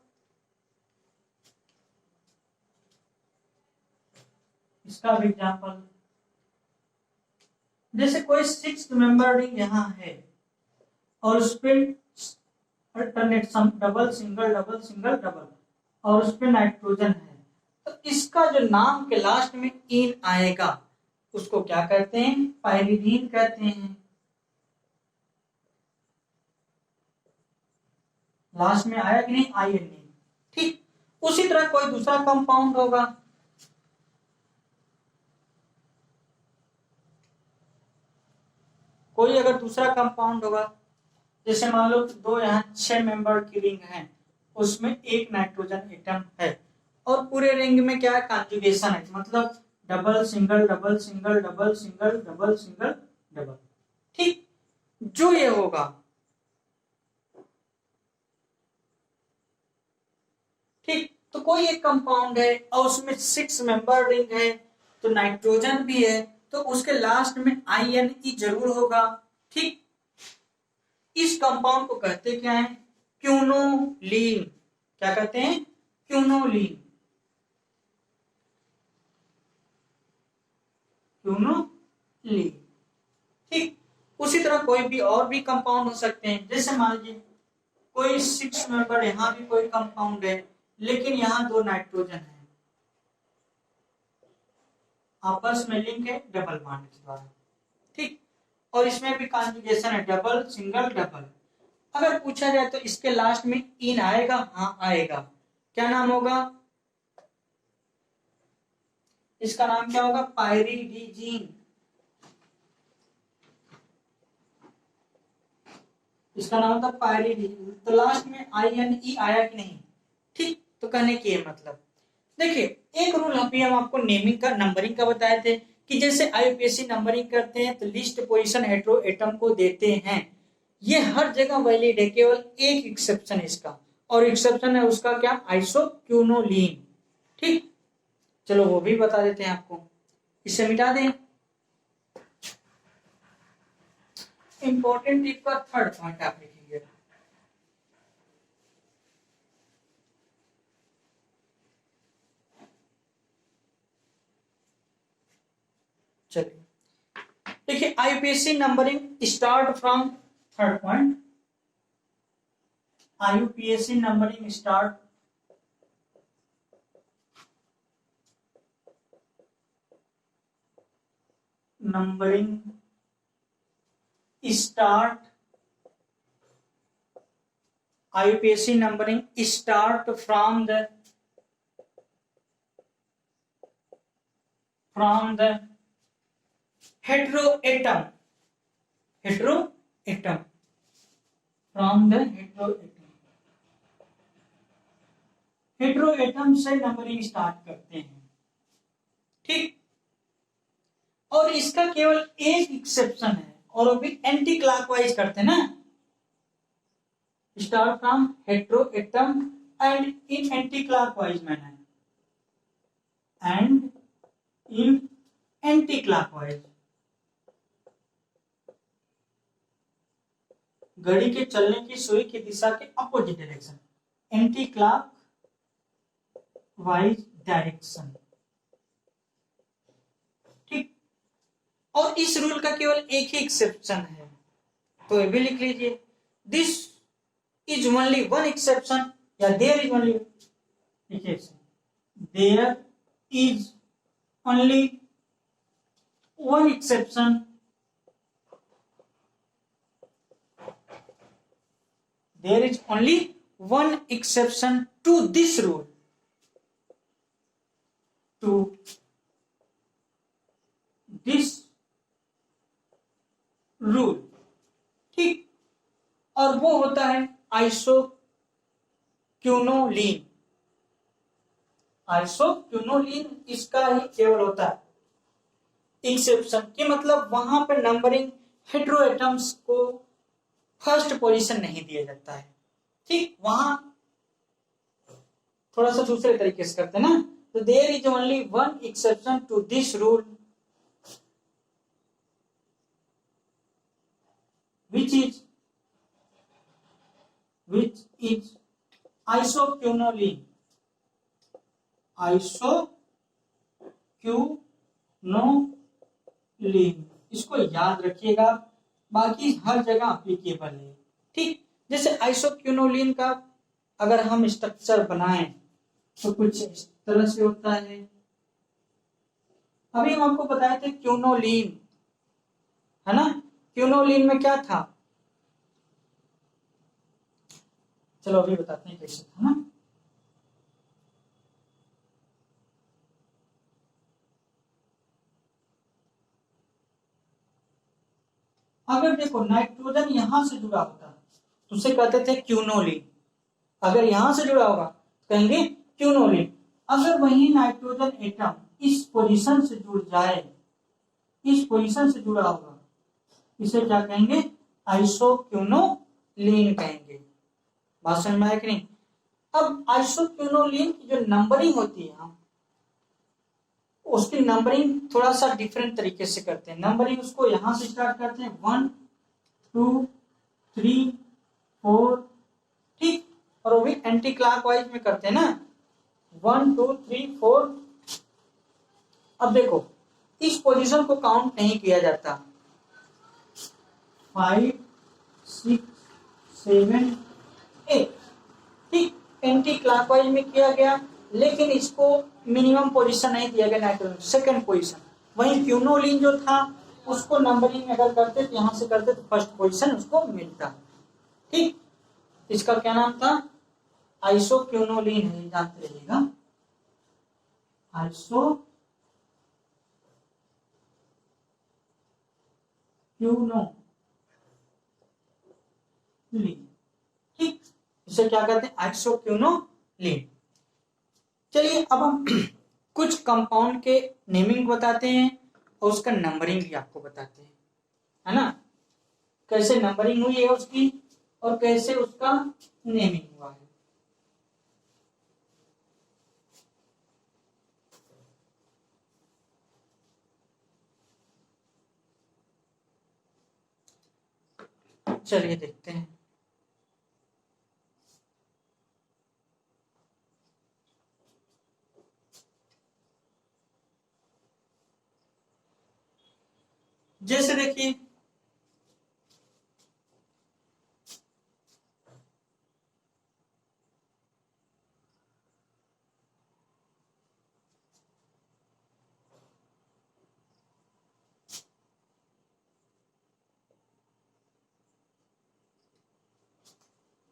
इसका भी एग्जांपल, जैसे कोई 6 मेंबर रिंग यहां है और उस पे alternate some double single double single double, और उस पे नाइट्रोजन है, तो इसका जो नाम के लास्ट में इन आएगा उसको क्या कहते हैं, पाइरीडीन कहते हैं। लास्ट में आया कि नहीं, INE। ठीक, उसी तरह कोई दूसरा कंपाउंड होगा, कोई अगर दूसरा कंपाउंड होगा, जैसे मान लो दो यहाँ 6 मेंबर की रिंग है, उसमें एक नाइट्रोजन एटम है और पूरे रिंग में क्या है, कॉन्जुगेशन है, मतलब double single double single double single double single double. ठीक, जो ये होगा, ठीक, तो कोई एक कंपाउंड है और उसमें 6 मेंबर रिंग है तो नाइट्रोजन भी है, तो उसके लास्ट में INE जरूर होगा। ठीक, इस कंपाउंड को कहते क्या है, क्यूनोलीन। क्या कहते हैं, क्यूनोलीन, क्यूनोलीन। ठीक, उसी तरह कोई भी और भी कंपाउंड हो सकते हैं, जैसे मान लीजिए कोई 6 मेंबर, यहां भी कोई कंपाउंड है लेकिन यहां 2 नाइट्रोजन है, आपस में लिंक है डबल बॉन्ड के द्वारा। ठीक, और इसमें भी कॉन्जुगेशन है, डबल सिंगल डबल। अगर पूछा जाए तो इसके लास्ट में इन आएगा, हाँ आएगा। क्या नाम होगा, इसका नाम क्या होगा, पाइरीडीजीन। इसका नाम था पाइरीडीजीन। तो लास्ट में INE आया कि नहीं, ठीक। तो कहने की ये मतलब, देखिए एक रूल अभी हम आपको नेमिंग का, नंबरिंग का बताए थे कि जैसे IUPAC नंबरिंग करते हैं तो लिस्ट पोजीशन हेटेरो एटम को देते हैं, ये हर जगह वैलिड है, केवल एक एक्सेप्शन है इसका, और एक्सेप्शन है उसका क्या, आइसोक्यूनोलीन। ठीक, चलो वो भी बता देते हैं आपको, इसे मिटा दें। इंपॉर्टेंट टिप का थर्ड पॉइंट आप लिखिए। चलिए देखिए, IUPAC numbering start from third point, IUPAC numbering start numbering start IUPAC numbering start from the heteroatom from the heteroatom से नंबरिंग स्टार्ट करते हैं, ठीक। और इसका केवल एक एक्सेप्शन है, और वो भी एंटी क्लॉकवाइज करते हैं ना, start from heteroatom and in anti clockwise manner, and in anti clockwise, घड़ी के चलने की सुई की दिशा के opposite direction, anti clock wise direction, ठीक। और इस रूल का केवल एक ही एक्सेप्शन है, तो ये भी लिख लीजिए, this is only one exception, या देयर इज ओनली, देखिए there is only one exception, there is only one exception to this rule, ठीक। और वो होता है आइसोक्यूनोलीन, इसका ही केवल होता है एक्सेप्शन, कि मतलब वहां पर नंबरिंग हेटेरोएटम्स को फर्स्ट पोजीशन नहीं दिया जाता है, ठीक। वहां थोड़ा सा दूसरे तरीके से करते हैं ना, तो there is only one exception to this rule which is isoquinoline, इसको याद रखिएगा, बाकी हर जगह एप्लीकेबल है, ठीक। जैसे आइसोक्यूनोलिन का अगर हम स्ट्रक्चर बनाएं तो कुछ इस तरह से होता है। अभी हम आपको बताए थे क्यूनोलिन, है ना, क्यूनोलिन में क्या था, चलो अभी बताते हैं कैसे था ना। अगर देखो नाइट्रोजन यहां से जुड़ा होता तो उसे कहते थे क्यूनोलिन, अगर यहां से जुड़ा होगा तो कहेंगे क्यूनोलिन। अगर वही नाइट्रोजन एटम इस पोजीशन से जुड़ जाए, इस पोजीशन से जुड़ा होगा, इसे क्या कहेंगे, आइसोक्यूनोलिन कहेंगे। बात समझ में आया कि नहीं। अब आइसोक्यूनोलिन की जो नंबरिंग होती है, उसकी नंबरिंग थोड़ा सा डिफरेंट तरीके से करते हैं। नंबरिंग उसको यहां से स्टार्ट करते हैं 1 2 3 4, ठीक। और वो भी एंटी क्लॉकवाइज में करते हैं ना, 1 2 3 4। अब देखो इस पोजीशन को काउंट नहीं किया जाता, 5 6 7 8, ठीक, एंटी क्लॉकवाइज में किया गया, लेकिन इसको मिनिमम पोजीशन नहीं दिया गया नाइट्रोजन, सेकंड पोजीशन। वहीं क्यूनोलिन जो था उसको नंबरिंग अगर करते तो यहां से करते तो फर्स्ट पोजीशन उसको मिलता, ठीक। इसका क्या नाम था, आइसोक्यूनोलिन है, जानते रहिएगा, आइसोक्यूनोलिन, ठीक। इसे क्या कहते हैं, आइसोक्यूनोलिन। चलिए अब हम कुछ कंपाउंड के नेमिंग बताते हैं और उसका नंबरिंग भी आपको बताते हैं, है ना, कैसे नंबरिंग हुई है उसकी और कैसे उसका नेमिंग हुआ है। चलिए देखते हैं। जैसे देखिए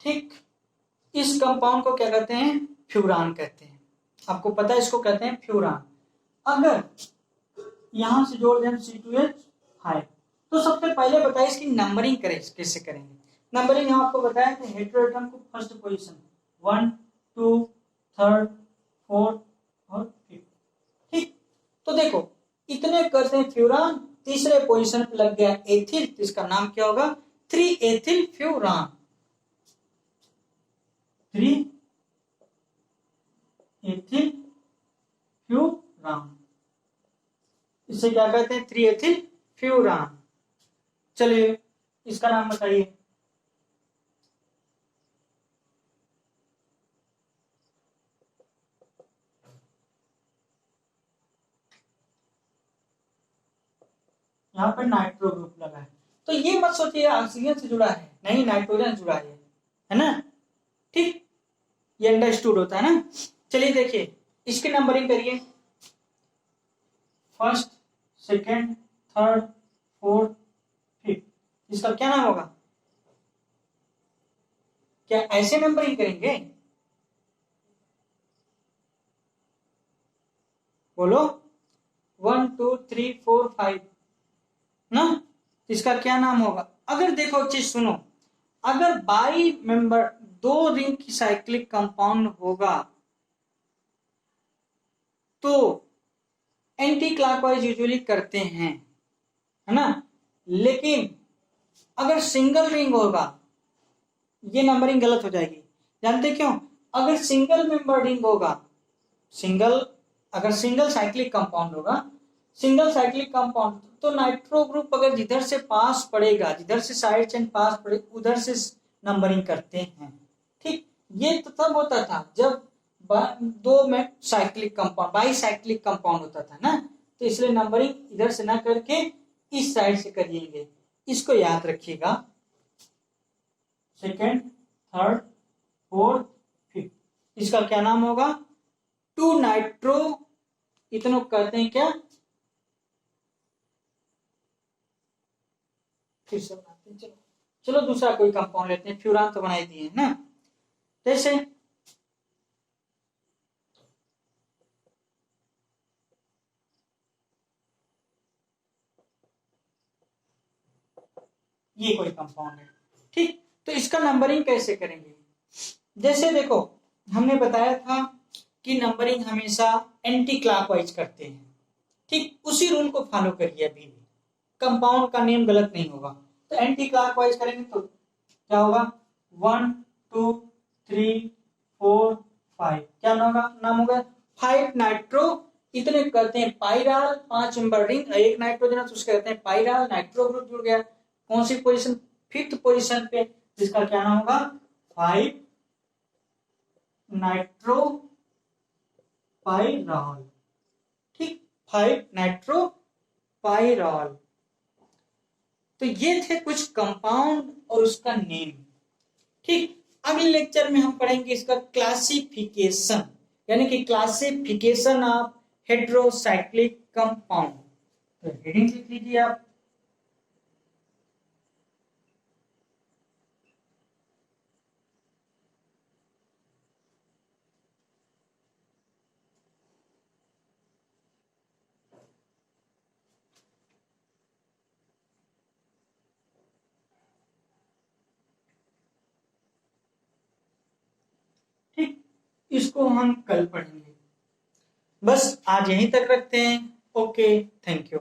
ठीक, इस कंपाउंड को क्या कहते हैं? फ्यूरान कहते हैं। आपको पता है इसको कहते हैं फ्यूरान। अगर यहां से जोड़ दें C2H5, तो सबसे पहले बताइए इसकी नंबरिंग करें, कैसे करेंगे? नंबरिंग यहाँ आपको बताया कि हेटेरोएटम को फर्स्ट पोजीशन 1 2 3 4 और 5। ठीक, तो देखो इतने करते हैं फ्यूरान, तीसरे पोजीशन पे लग गया एथिल, तो इसका नाम क्या होगा? 3 एथिल फ्यूरान। 3 एथिल फ्यूरान, इसे क्या कहते हैं? 3 एथिल फ्यूरान। चलिए इसका नाम बताइए। यहाँ पर नाइट्रो ग्रुप लगा है, तो ये मत सोचिए ऑक्सीजन से जुड़ा है, नहीं, नाइट्रोजन जुड़ा है ना? ठीक, ये अंडरस्टूड होता है ना? चलिए देखिए इसकी नंबरिंग करिए, first, second, third, fourth, fifth. इसका क्या नाम होगा? क्या ऐसे नंबरिंग करेंगे? बोलो, 1 2 3 4 5 ना? इसका क्या नाम होगा? अगर देखो चीज सुनो, अगर बाई मेंबर 2 रिंग की साइक्लिक कंपाउंड होगा तो एंटी क्लॉकवाइज यूजुअली करते हैं, है ना? लेकिन अगर सिंगल रिंग होगा ये नंबरिंग गलत हो जाएगी। जानते क्यों? अगर सिंगल मेंबर रिंग होगा, सिंगल, अगर सिंगल साइक्लिक कंपाउंड होगा, सिंगल साइक्लिक कंपाउंड, तो नाइट्रो ग्रुप अगर जिधर से पास पड़ेगा, जिधर से साइड चेन पास पड़े उधर से नंबरिंग करते हैं। ठीक, ये तो तब होता था जब दो में cyclic compound, by cyclic compound होता था ना, तो इसलिए नंबरिंग इधर से ना करके इस साइड से करिएंगे, इसको याद रखिएगा। सेकेंड, थर्ड, फोर्थ, फिफ्थ, इसका क्या नाम होगा? 2 नाइट्रो, इतनों कहते हैं क्या? फिर से बनाते हैं, चलो चलो दूसरा कोई कंपाउंड लेते हैं, फ्यूरान तो बनाई दिए है ना? जैसे ये कोई कंपाउंड है, ठीक, तो इसका नंबरिंग कैसे करेंगे? जैसे देखो हमने बताया था कि नंबरिंग हमेशा एंटी क्लॉकवाइज करते हैं, ठीक, उसी रूल को फॉलो करिए, अभी भी कंपाउंड का नेम गलत नहीं होगा। तो एंटी क्लॉकवाइज करेंगे तो क्या होगा? 1 2 3 4 5, क्या नाम होगा? 5 नाइट्रो, इतने कहते हैं पाइराल, 5 मेंबर रिंग, एक नाइट्रोजन है तो उसके कहते हैं पाइराल, नाइट्रो ग्रुप जुड़ गया। कौन सी पोजीशन? फिफ्थ पोजीशन पे, जिसका क्या नाम होगा? 5 नाइट्रो पाइराल। ठीक, 5 नाइट्रो पाइराल। तो ये थे कुछ कंपाउंड और उसका नेम। ठीक, अगले लेक्चर में हम पढ़ेंगे इसका क्लासिफिकेशन, यानी कि क्लासिफिकेशन ऑफ हेटेरोसाइक्लिक कंपाउंड। तो हेडिंग लिख लीजिए आप। ठीक, इसको हम कल पढ़ेंगे। बस आज यहीं तक रखते हैं। Okay, thank you.